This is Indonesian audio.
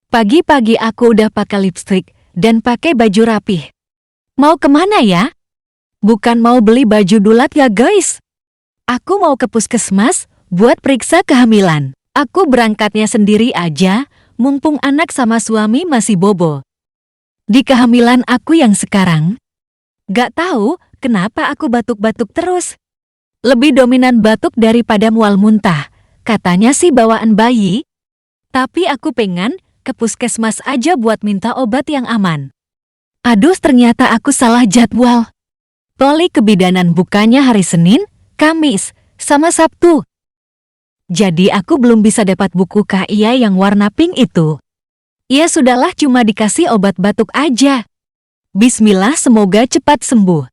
Pagi-pagi aku udah pakai lipstik dan pakai baju rapih. Mau kemana ya? Bukan mau beli baju dulat ya guys. Aku mau ke puskesmas buat periksa kehamilan. Aku berangkatnya sendiri aja, mumpung anak sama suami masih bobo. Di kehamilan aku yang sekarang, gak tahu kenapa aku batuk-batuk terus. Lebih dominan batuk daripada mual muntah. Katanya sih bawaan bayi. Tapi aku pengen ke puskesmas aja buat minta obat yang aman. Aduh, ternyata aku salah jadwal. Poli kebidanan bukanya hari Senin, Kamis, sama Sabtu. Jadi aku belum bisa dapat buku KIA yang warna pink itu. Ya sudahlah, cuma dikasih obat batuk aja. Bismillah, semoga cepat sembuh.